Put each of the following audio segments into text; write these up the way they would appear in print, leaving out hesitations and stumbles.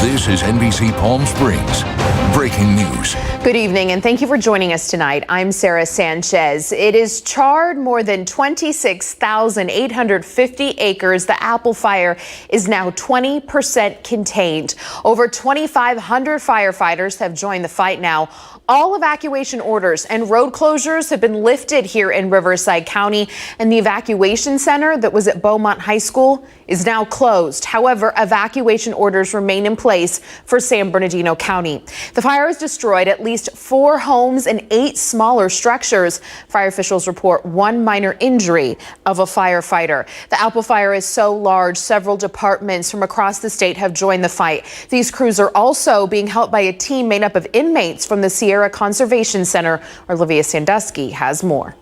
This is NBC Palm Springs. Breaking news. Good evening, and thank you for joining us tonight. I'm Sarah Sanchez. It is charred more than 26,850 acres. The Apple fire is now 20% contained. Over 2,500 firefighters have joined the fight now. All evacuation orders and road closures have been lifted here in Riverside County, and the evacuation center that was at Beaumont High School is now closed. However, evacuation orders remain in place for San Bernardino County. The fire has destroyed at least 4 homes and 8 smaller structures. Fire officials report 1 minor injury of a firefighter. The Apple fire is so large, several departments from across the state have joined the fight. These crews are also being helped by a team made up of inmates from the Sierra Conservation Center. Olivia Sandusky has more.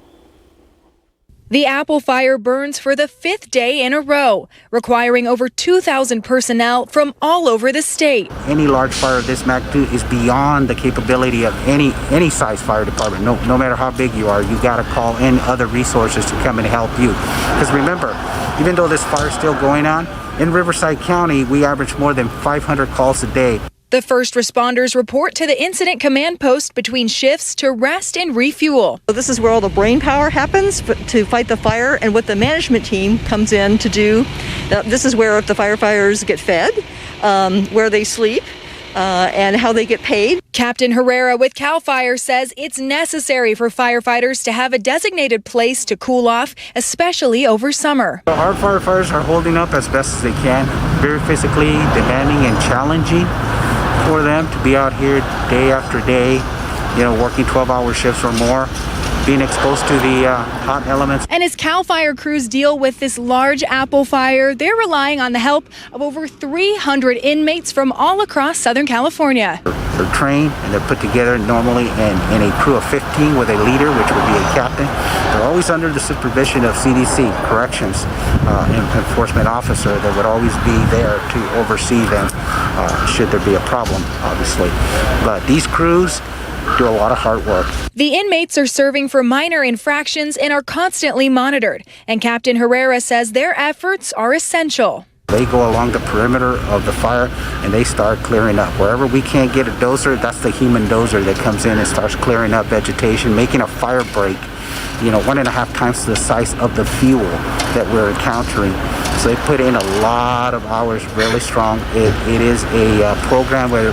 The Apple fire burns for the 5th day in a row, requiring over 2,000 personnel from all over the state. Any large fire of this magnitude is beyond the capability of any size fire department. No matter how big you are, you got to call in other resources to come and help you. Because remember, even though this fire is still going on, in Riverside County, we average more than 500 calls a day. The first responders report to the incident command post between shifts to rest and refuel. This is where all the brain power happens to fight the fire, and what the management team comes in to do. This is where the firefighters get fed, where they sleep, and how they get paid. Captain Herrera with CAL FIRE says it's necessary for firefighters to have a designated place to cool off, especially over summer. Our firefighters are holding up as best as they can, very physically demanding and challenging for them to be out here day after day, working 12-hour shifts or more, being exposed to the hot elements. And as CAL FIRE crews deal with this large Apple fire, they're relying on the help of over 300 inmates from all across Southern California. They're trained and they're put together normally in a crew of 15 with a leader, which would be a captain. They're always under the supervision of CDC, corrections, enforcement officer that would always be there to oversee them should there be a problem, obviously. But these crews do a lot of hard work. The inmates are serving for minor infractions and are constantly monitored. And Captain Herrera says their efforts are essential. They go along the perimeter of the fire and they start clearing up. Wherever we can't get a dozer, that's the human dozer that comes in and starts clearing up vegetation, making a fire break, 1.5 times the size of the fuel that we're encountering. So they put in a lot of hours, really strong. It is a program where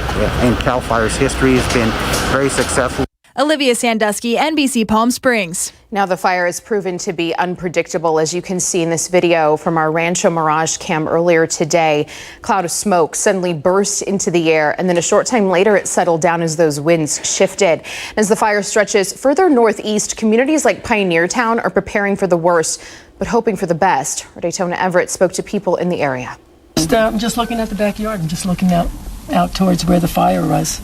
in CAL FIRE's history has been very successful. Olivia Sandusky, NBC Palm Springs. Now the fire has proven to be unpredictable, as you can see in this video from our Rancho Mirage cam earlier today. A cloud of smoke suddenly burst into the air, and then a short time later it settled down as those winds shifted. As the fire stretches further northeast, communities like Pioneer Town are preparing for the worst, but hoping for the best. Our Daytona Everett spoke to people in the area. I'm just looking at the backyard. I'm just looking out towards where the fire was.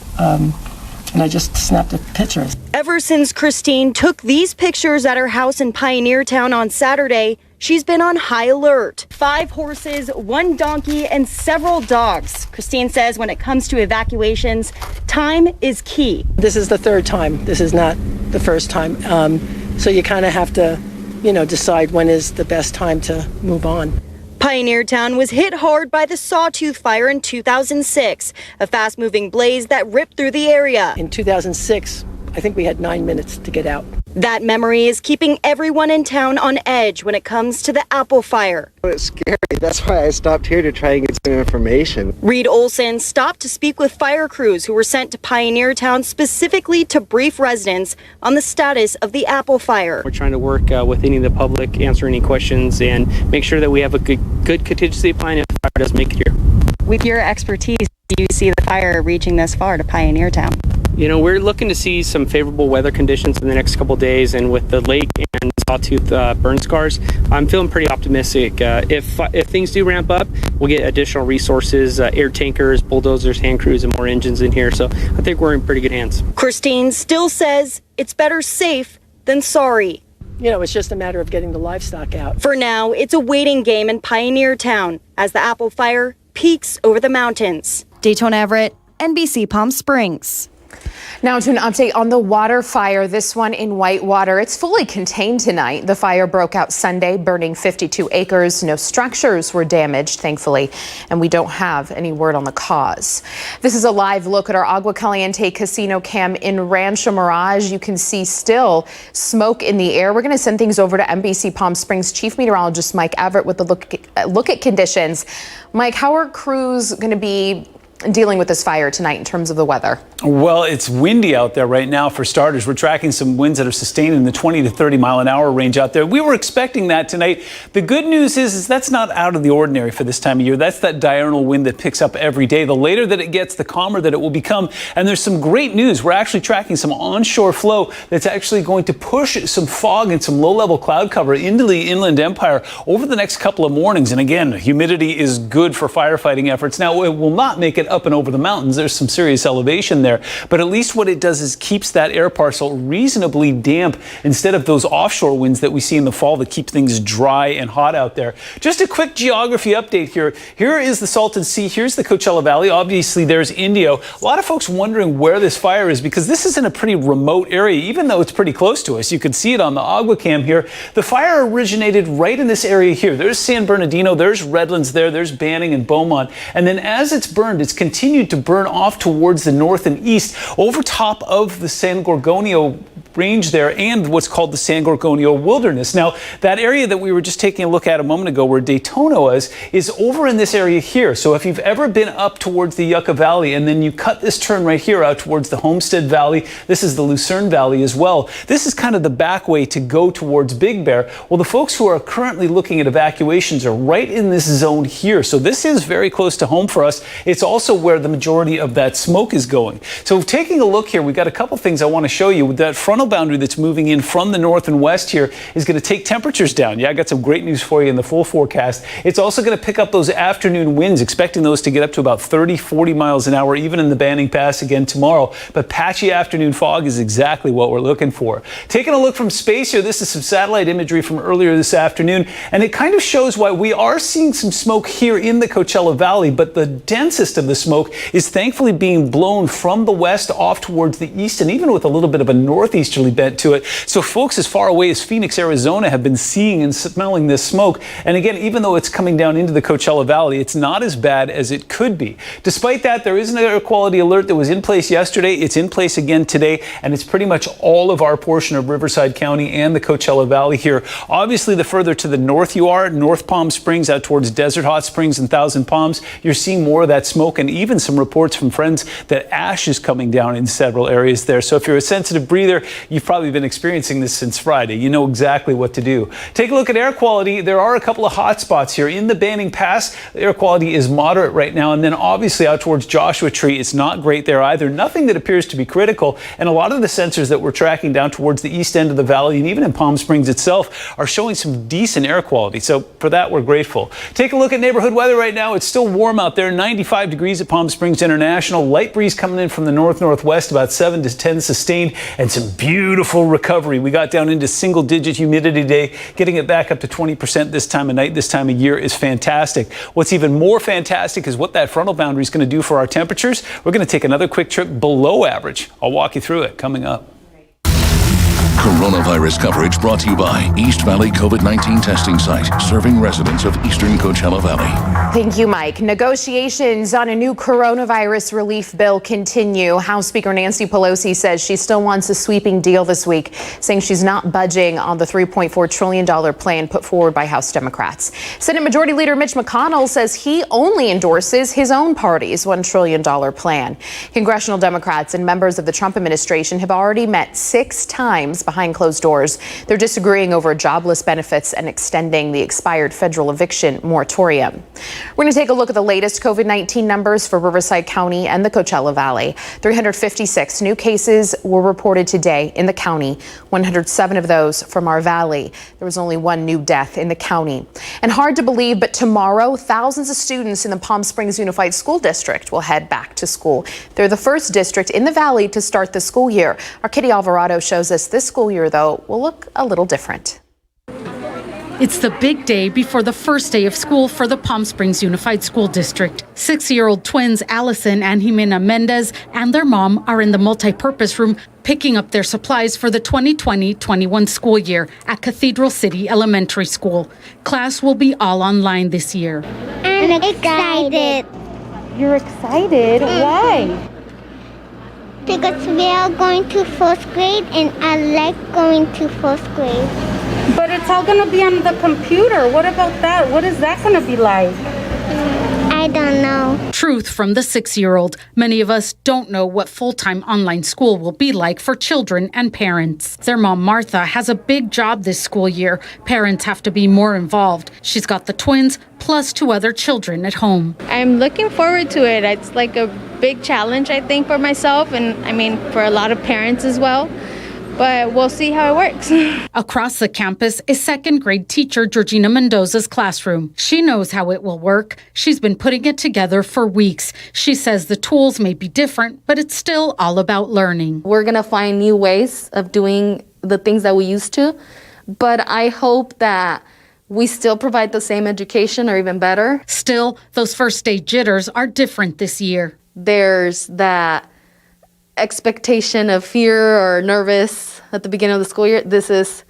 And I just snapped a picture. Ever since Christine took these pictures at her house in Pioneer Town on Saturday, she's been on high alert. 5 horses, 1 donkey, and several dogs. Christine says when it comes to evacuations, time is key. This is the 3rd time. This is not the first time. So you kind of have to, decide when is the best time to move on. Pioneer Town was hit hard by the Sawtooth Fire in 2006, a fast-moving blaze that ripped through the area. In 2006, I think we had 9 minutes to get out. That memory is keeping everyone in town on edge when it comes to the Apple Fire. It's scary. That's why I stopped here to try and get some information. Reed Olson stopped to speak with fire crews who were sent to Pioneer Town specifically to brief residents on the status of the Apple Fire. We're trying to work with any of the public, answer any questions, and make sure that we have a good contingency plan if the fire does make it here. With your expertise, do you see the fire reaching this far to Pioneer Town? We're looking to see some favorable weather conditions in the next couple of days, and with the lake and Sawtooth burn scars, I'm feeling pretty optimistic. If things do ramp up, we'll get additional resources, air tankers, bulldozers, hand crews, and more engines in here. So I think we're in pretty good hands. Christine still says it's better safe than sorry. It's just a matter of getting the livestock out. For now, it's a waiting game in Pioneer Town as the Apple Fire peaks over the mountains. Daytona Everett, NBC Palm Springs. Now to an update on the water fire, this one in Whitewater. It's fully contained tonight. The fire broke out Sunday, burning 52 acres. No structures were damaged, thankfully, and we don't have any word on the cause. This is a live look at our Agua Caliente casino cam in Rancho Mirage. You can see still smoke in the air. We're going to send things over to NBC Palm Springs Chief Meteorologist Mike Everett with a look at conditions. Mike, how are crews going to be dealing with this fire tonight in terms of the weather? Well, it's windy out there right now for starters. We're tracking some winds that are sustained in the 20 to 30 mile an hour range out there. We were expecting that tonight. The good news is that's not out of the ordinary for this time of year. That's that diurnal wind that picks up every day. The later that it gets, the calmer that it will become. And there's some great news. We're actually tracking some onshore flow that's actually going to push some fog and some low-level cloud cover into the Inland Empire over the next couple of mornings. And again, humidity is good for firefighting efforts. Now, it will not make it up and over the mountains. There's some serious elevation there, but at least what it does is keeps that air parcel reasonably damp instead of those offshore winds that we see in the fall that keep things dry and hot out there. Just a quick geography update here. Here is the Salton Sea. Here's the Coachella Valley. Obviously, there's Indio. A lot of folks wondering where this fire is because this is in a pretty remote area, even though it's pretty close to us. You can see it on the Agua Cam here. The fire originated right in this area here. There's San Bernardino, there's Redlands there's Banning and Beaumont. And then as it's burned, it's continued to burn off towards the north and east over top of the San Gorgonio range there and what's called the San Gorgonio Wilderness. Now, that area that we were just taking a look at a moment ago where Daytona was is over in this area here. So if you've ever been up towards the Yucca Valley and then you cut this turn right here out towards the Homestead Valley, this is the Lucerne Valley as well. This is kind of the back way to go towards Big Bear. Well, the folks who are currently looking at evacuations are right in this zone here. So this is very close to home for us. It's also where the majority of that smoke is going. So taking a look here, we've got a couple things I want to show you. That frontal boundary that's moving in from the north and west here is going to take temperatures down. Yeah, I got some great news for you in the full forecast. It's also going to pick up those afternoon winds, expecting those to get up to about 30, 40 miles an hour, even in the Banning Pass again tomorrow. But patchy afternoon fog is exactly what we're looking for. Taking a look from space here, this is some satellite imagery from earlier this afternoon, and it kind of shows why we are seeing some smoke here in the Coachella Valley, but the densest of the smoke is thankfully being blown from the west off towards the east, and even with a little bit of a northeasterly easterly bent to it. So folks as far away as Phoenix, Arizona have been seeing and smelling this smoke. And again, even though it's coming down into the Coachella Valley, it's not as bad as it could be. Despite that, there is an air quality alert that was in place yesterday. It's in place again today, and it's pretty much all of our portion of Riverside County and the Coachella Valley here. Obviously, the further to the north you are, North Palm Springs out towards Desert Hot Springs and Thousand Palms, you're seeing more of that smoke, and even some reports from friends that ash is coming down in several areas there. So if you're a sensitive breather, you've probably been experiencing this since Friday. You know exactly what to do. Take a look at air quality. There are a couple of hot spots here. In the Banning Pass, the air quality is moderate right now, and then obviously out towards Joshua Tree, it's not great there either. Nothing that appears to be critical, and a lot of the sensors that we're tracking down towards the east end of the valley and even in Palm Springs itself are showing some decent air quality. So for that, we're grateful. Take a look at neighborhood weather right now. It's still warm out there, 95 degrees at Palm Springs International. Light breeze coming in from the north-northwest, about 7 to 10 sustained, and some beautiful recovery. We got down into single-digit humidity today. Getting it back up to 20% this time of night, this time of year is fantastic. What's even more fantastic is what that frontal boundary is going to do for our temperatures. We're going to take another quick trip below average. I'll walk you through it coming up. Coronavirus coverage brought to you by East Valley COVID-19 testing site, serving residents of eastern Coachella Valley. Thank you, Mike. Negotiations on a new coronavirus relief bill continue. House Speaker Nancy Pelosi says she still wants a sweeping deal this week, saying she's not budging on the $3.4 trillion plan put forward by House Democrats. Senate Majority Leader Mitch McConnell says he only endorses his own party's $1 trillion plan. Congressional Democrats and members of the Trump administration have already met 6 times behind closed doors. They're disagreeing over jobless benefits and extending the expired federal eviction moratorium. We're going to take a look at the latest COVID-19 numbers for Riverside County and the Coachella Valley. 356 new cases were reported today in the county, 107 of those from our valley. There was only 1 new death in the county. And hard to believe, but tomorrow, thousands of students in the Palm Springs Unified School District will head back to school. They're the first district in the valley to start the school year. Our Kitty Alvarado shows us this school year, though, will look a little different. It's the big day before the first day of school for the Palm Springs Unified School District. 6-year-old twins Allison and Jimena Mendez and their mom are in the multi-purpose room picking up their supplies for the 2020-21 school year at Cathedral City Elementary School. Class will be all online this year. I'm excited. You're excited? Why? Because we are going to 4th grade and I like going to 4th grade. But it's all going to be on the computer. What about that? What is that going to be like? I don't know. Truth from the 6-year-old. Many of us don't know what full-time online school will be like for children and parents. Their mom, Martha, has a big job this school year. Parents have to be more involved. She's got the twins plus 2 other children at home. I'm looking forward to it. It's like a big challenge, I think, for myself and I mean for a lot of parents as well. But we'll see how it works. Across the campus is 2nd grade teacher Georgina Mendoza's classroom. She knows how it will work. She's been putting it together for weeks. She says the tools may be different, but it's still all about learning. We're going to find new ways of doing the things that we used to, but I hope that we still provide the same education or even better. Still, those first day jitters are different this year. There's that expectation of fear or nervous at the beginning of the school year. This is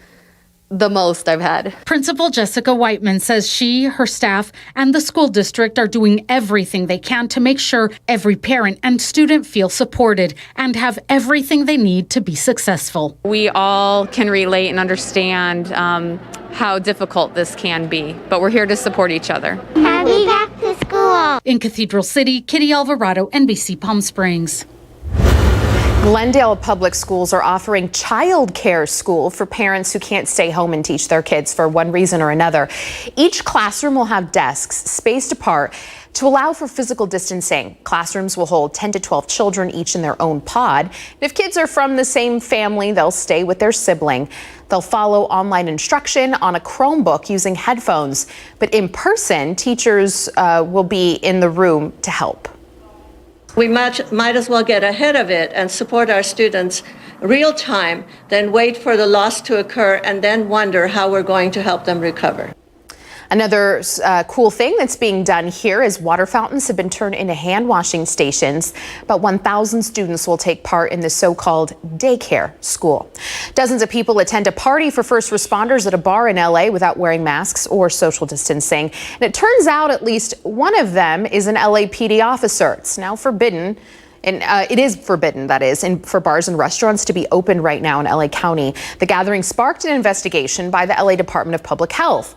the most I've had. Principal Jessica Whiteman says she, her staff, and the school district are doing everything they can to make sure every parent and student feel supported and have everything they need to be successful. We all can relate and understand how difficult this can be, but we're here to support each other. Happy back to school. In Cathedral City, Kitty Alvarado, NBC Palm Springs. Glendale Public Schools are offering child care school for parents who can't stay home and teach their kids for one reason or another. Each classroom will have desks spaced apart to allow for physical distancing. Classrooms will hold 10 to 12 children, each in their own pod. If kids are from the same family, they'll stay with their sibling. They'll follow online instruction on a Chromebook using headphones. But in person, teachers will be in the room to help. We might as well get ahead of it and support our students real time than wait for the loss to occur and then wonder how we're going to help them recover. Another cool thing that's being done here is water fountains have been turned into hand washing stations. About 1,000 students will take part in the so-called daycare school. Dozens of people attend a party for first responders at a bar in LA without wearing masks or social distancing. And it turns out at least one of them is an LAPD officer. It's now forbidden. And it is forbidden, that is, for bars and restaurants to be open right now in LA County. The gathering sparked an investigation by the LA Department of Public Health.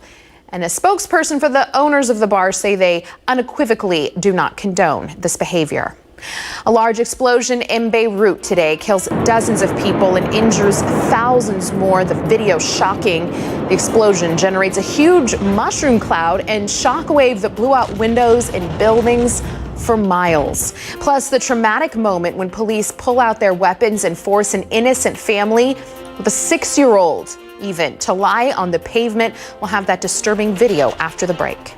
And a spokesperson for the owners of the bar say they unequivocally do not condone this behavior. A large explosion in Beirut today kills dozens of people and injures thousands more. The video shocking. The explosion generates a huge mushroom cloud and shockwave that blew out windows in buildings for miles. Plus, the traumatic moment when police pull out their weapons and force an innocent family with a 6-year-old even to lie on the pavement. We'll have that disturbing video after the break.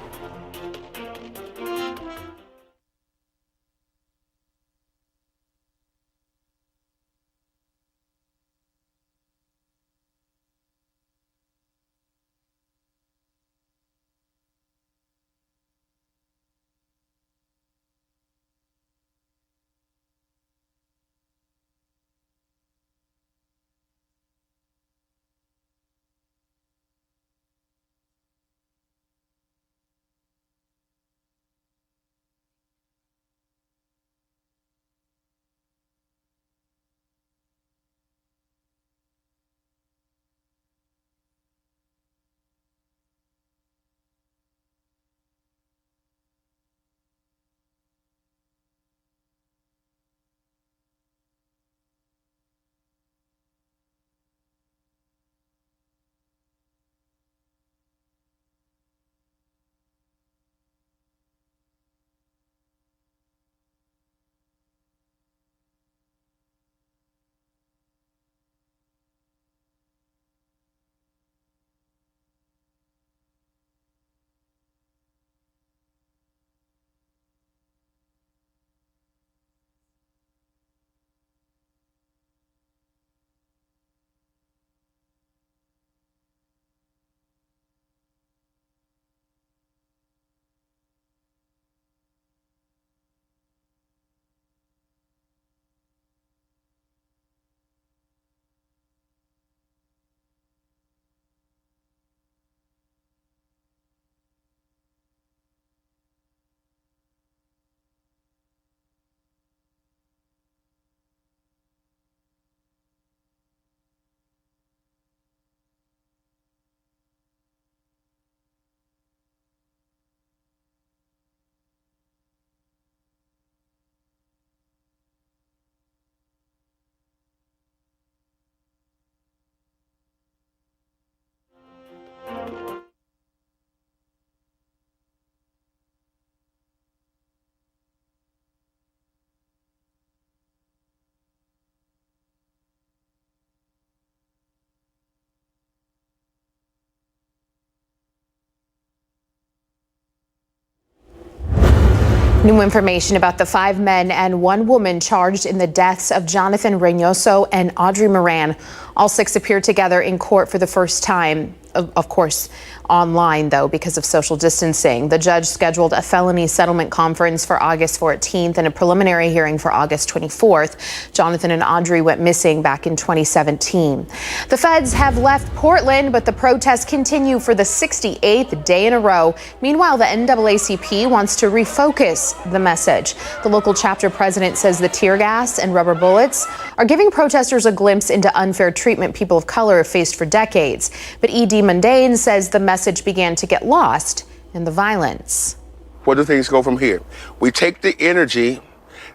New information about the 5 men and 1 woman charged in the deaths of Jonathan Reynoso and Audrey Moran. All 6 appeared together in court for the first time, of course, online, though, because of social distancing. The judge scheduled a felony settlement conference for August 14th and a preliminary hearing for August 24th. Jonathan and Audrey went missing back in 2017. The feds have left Portland, but the protests continue for the 68th day in a row. Meanwhile, the NAACP wants to refocus the message. The local chapter president says the tear gas and rubber bullets are giving protesters a glimpse into unfair treatment people of color have faced for decades. But E.D. Mundane says the message began to get lost in the violence. Where do things go from here? We take the energy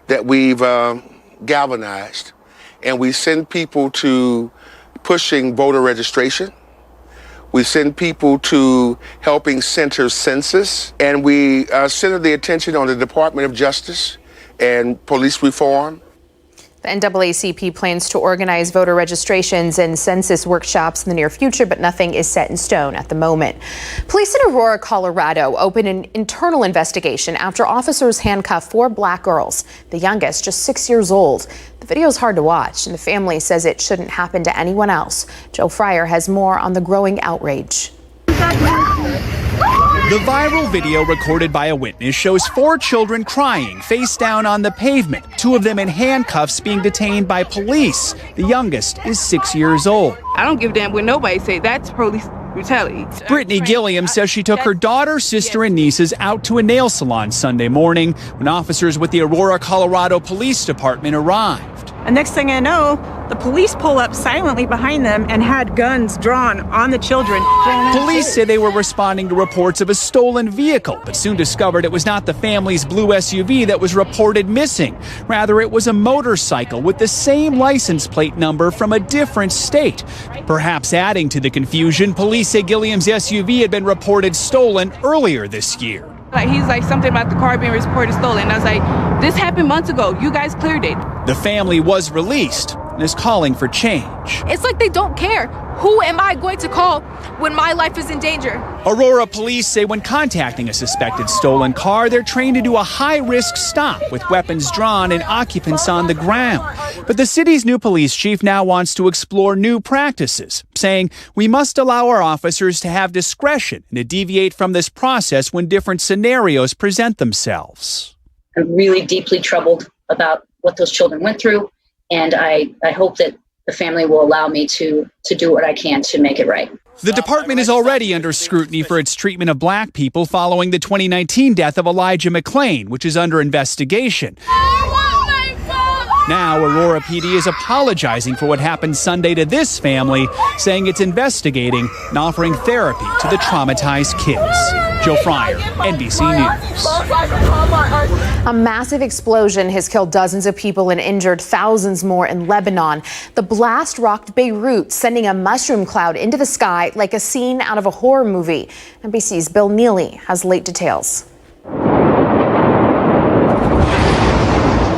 that we've galvanized and we send people to pushing voter registration. We send people to helping center census, and we center the attention on the Department of Justice and police reform. The NAACP plans to organize voter registrations and census workshops in the near future, but nothing is set in stone at the moment. Police in Aurora, Colorado opened an internal investigation after officers handcuffed 4 black girls, the youngest just 6 years old. The video is hard to watch, and the family says it shouldn't happen to anyone else. Joe Fryer has more on the growing outrage. The viral video recorded by a witness shows 4 children crying face down on the pavement, 2 of them in handcuffs being detained by police. The youngest is 6 years old. I don't give a damn what nobody say. That's police brutality. Brittany Gilliam says she took her daughter, sister, and nieces out to a nail salon Sunday morning when officers with the Aurora, Colorado Police Department arrived. And next thing I know, the police pull up silently behind them and had guns drawn on the children. Police say they were responding to reports of a stolen vehicle, but soon discovered it was not the family's blue SUV that was reported missing. Rather, it was a motorcycle with the same license plate number from a different state. Perhaps adding to the confusion, police say Gilliam's SUV had been reported stolen earlier this year. He's like, something about the car being reported stolen. I was like, this happened months ago. You guys cleared it. The family was released and is calling for change. It's like they don't care. Who am I going to call when my life is in danger? Aurora police say when contacting a suspected stolen car, they're trained to do a high-risk stop with weapons drawn and occupants on the ground. But the city's new police chief now wants to explore new practices, saying we must allow our officers to have discretion and to deviate from this process when different scenarios present themselves. I'm really deeply troubled about what those children went through, and I hope that the family will allow me to do what I can to make it right. The department is already under scrutiny for its treatment of black people following the 2019 death of Elijah McClain, which is under investigation. Now, Aurora PD is apologizing for what happened Sunday to this family, saying it's investigating and offering therapy to the traumatized kids. Joe Fryer, NBC News. A massive explosion has killed dozens of people and injured thousands more in Lebanon. The blast rocked Beirut, sending a mushroom cloud into the sky like a scene out of a horror movie. NBC's Bill Neely has late details.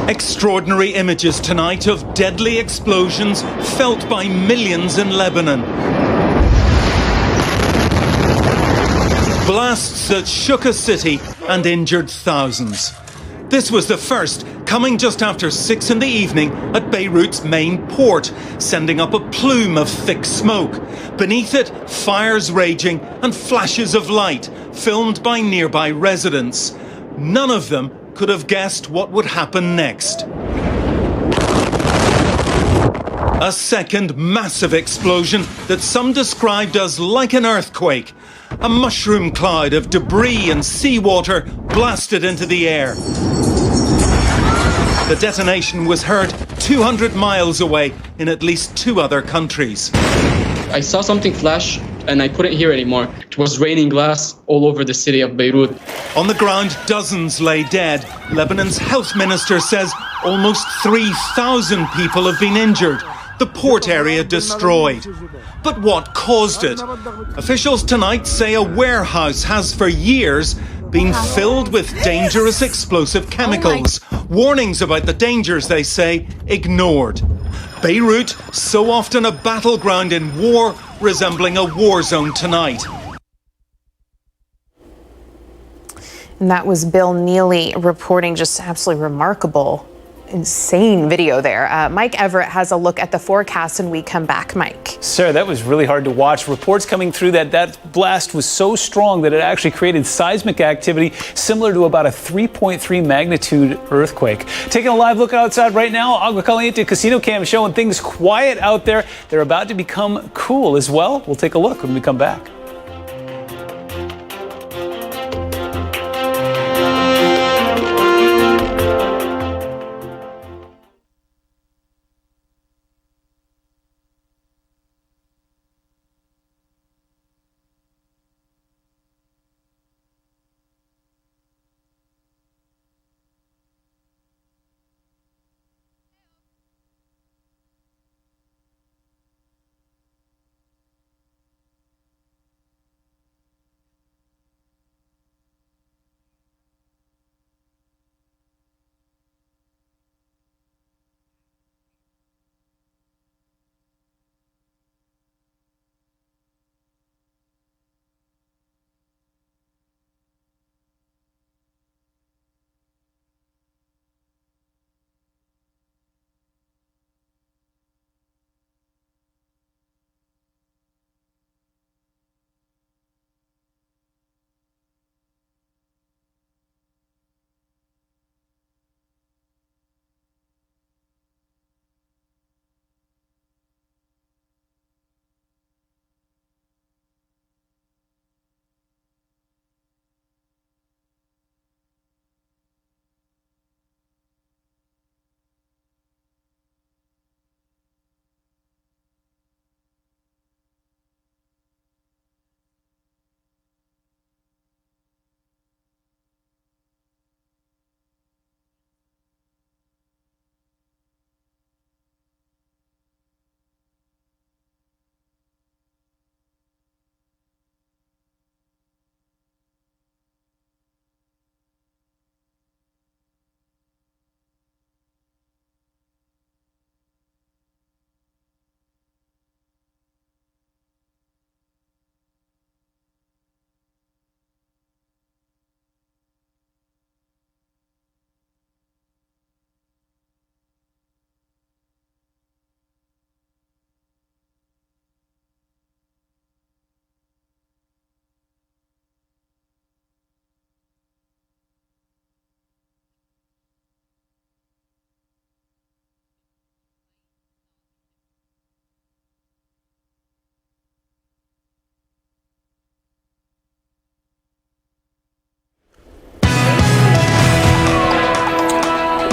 Extraordinary images tonight of deadly explosions felt by millions in Lebanon. Blasts that shook a city and injured thousands. This was the first, coming just after 6 in the evening at Beirut's main port, sending up a plume of thick smoke. Beneath it, fires raging and flashes of light, filmed by nearby residents. None of them could have guessed what would happen next. A second massive explosion that some described as like an earthquake. A mushroom cloud of debris and seawater blasted into the air. The detonation was heard 200 miles away in at least 2 other countries. I saw something flash and I couldn't hear anymore. It was raining glass all over the city of Beirut. On the ground, dozens lay dead. Lebanon's health minister says almost 3,000 people have been injured. The port area destroyed. But what caused it? Officials tonight say a warehouse has for years been filled with dangerous explosive chemicals. Warnings about the dangers, they say, ignored. Beirut, so often a battleground in war, resembling a war zone tonight. And that was Bill Neely reporting. Just absolutely remarkable, insane video there. Mike Everett has a look at the forecast and we come back. Mike. Sarah, that was really hard to watch. Reports coming through that blast was so strong that it actually created seismic activity similar to about a 3.3 magnitude earthquake. Taking a live look outside right now, Agua Caliente Casino Cam showing things quiet out there. They're about to become cool as well. We'll take a look when we come back.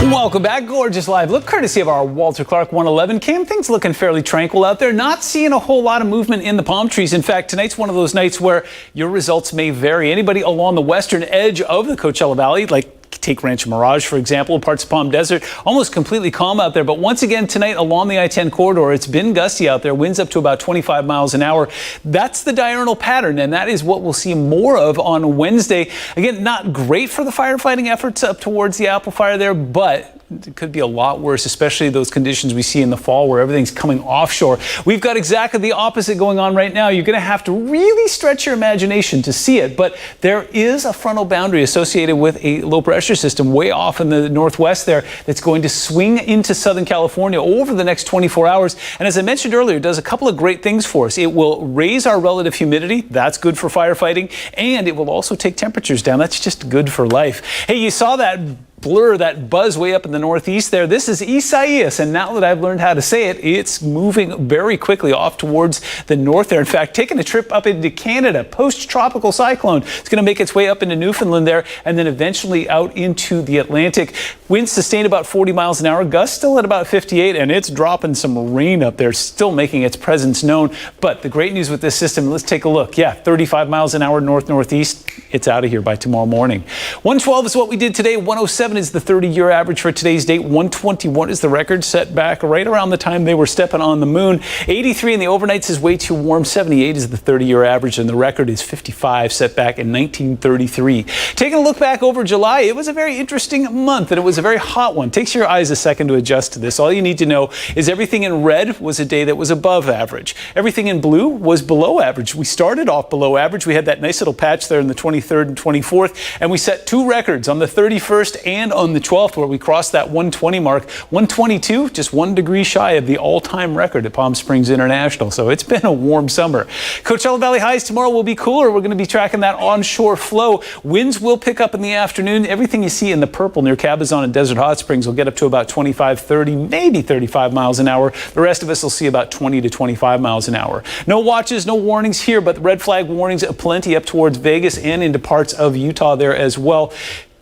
Welcome back. Gorgeous live look courtesy of our Walter Clark 111 cam. Things looking fairly tranquil out there. Not seeing a whole lot of movement in the palm trees. In fact, tonight's one of those nights where your results may vary. Anybody along the western edge of the Coachella Valley, like take Rancho Mirage, for example, parts of Palm Desert, almost completely calm out there. But once again, tonight along the I-10 corridor, it's been gusty out there, winds up to about 25 miles an hour. That's the diurnal pattern, and that is what we'll see more of on Wednesday. Again, not great for the firefighting efforts up towards the Apple Fire there, but it could be a lot worse, especially those conditions we see in the fall where everything's coming offshore. We've got exactly the opposite going on right now. You're going to have to really stretch your imagination to see it, but there is a frontal boundary associated with a low pressure system way off in the northwest there that's going to swing into Southern California over the next 24 hours. And as I mentioned earlier, it does a couple of great things for us. It will raise our relative humidity. That's good for firefighting. And it will also take temperatures down. That's just good for life. Hey, you saw that blur, that buzz way up in the northeast there. This is Isaias, and now that I've learned how to say it, it's moving very quickly off towards the north there. In fact, taking a trip up into Canada, post-tropical cyclone. It's going to make its way up into Newfoundland there, and then eventually out into the Atlantic. Winds sustained about 40 miles an hour, gusts still at about 58, and it's dropping some rain up there, still making its presence known. But the great news with this system, let's take a look. Yeah, 35 miles an hour north-northeast. It's out of here by tomorrow morning. 112 is what we did today. 107 is the 30-year average for today's date. 121 is the record set back right around the time they were stepping on the moon. 83 in the overnights is way too warm. 78 is the 30-year average, and the record is 55, set back in 1933. Taking a look back over July, it was a very interesting month, and it was a very hot one. Takes your eyes a second to adjust to this. All you need to know is everything in red was a day that was above average. Everything in blue was below average. We started off below average. We had that nice little patch there on the 23rd and 24th, and we set two records on the 31st and on the 12th, where we crossed that 120 mark. 122, just 1 degree shy of the all-time record at Palm Springs International. So it's been a warm summer. Coachella Valley highs tomorrow will be cooler. We're going to be tracking that onshore flow. Winds will pick up in the afternoon. Everything you see in the purple near Cabazon and Desert Hot Springs will get up to about 25, 30, maybe 35 miles an hour. The rest of us will see about 20 to 25 miles an hour. No watches, no warnings here, but the red flag warnings aplenty up towards Vegas and into parts of Utah there as well.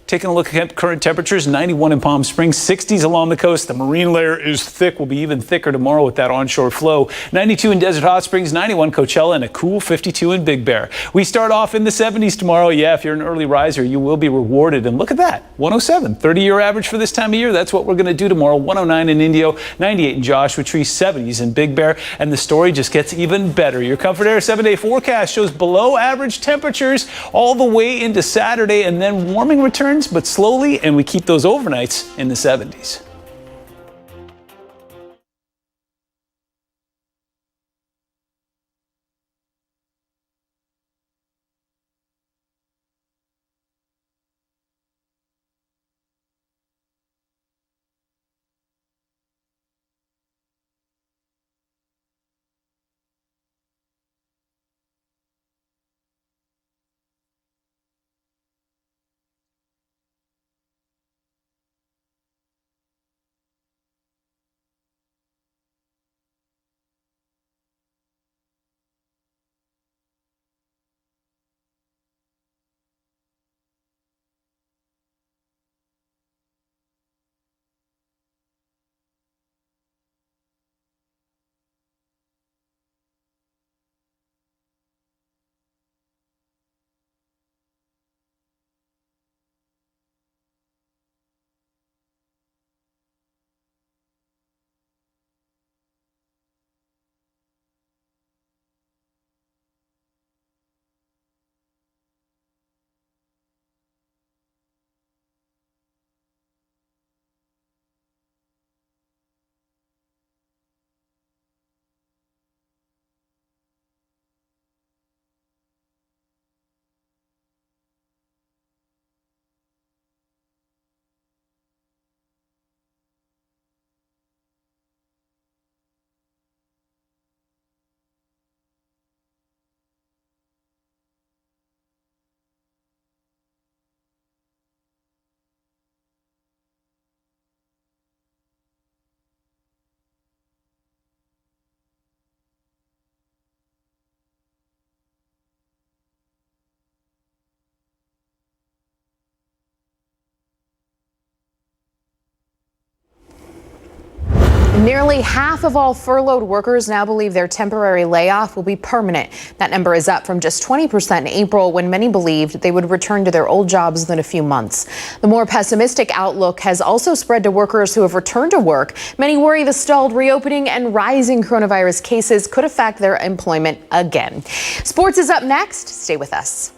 Taking a look at current temperatures, 91 in Palm Springs, 60s along the coast. The marine layer is thick, will be even thicker tomorrow with that onshore flow. 92 in Desert Hot Springs, 91 Coachella, and a cool 52 in Big Bear. We start off in the 70s tomorrow. Yeah, if you're an early riser, you will be rewarded. And look at that, 107, 30-year average for this time of year. That's what we're going to do tomorrow. 109 in Indio, 98 in Joshua Tree, 70s in Big Bear. And the story just gets even better. Your Comfort Air 7-day forecast shows below average temperatures all the way into Saturday, and then warming returns, but slowly, and we keep those overnights in the 70s. Nearly half of all furloughed workers now believe their temporary layoff will be permanent. That number is up from just 20% in April, when many believed they would return to their old jobs within a few months. The more pessimistic outlook has also spread to workers who have returned to work. Many worry the stalled reopening and rising coronavirus cases could affect their employment again. Sports is up next. Stay with us.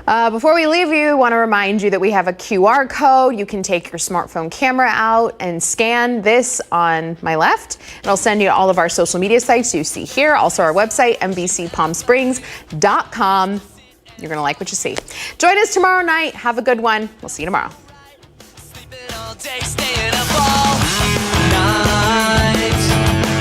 Before we leave you, I want to remind you that we have a QR code. You can take your smartphone camera out and scan this on my left. It'll send you to all of our social media sites you see here. Also our website, NBCPalmSprings.com. You're going to like what you see. Join us tomorrow night. Have a good one. We'll see you tomorrow.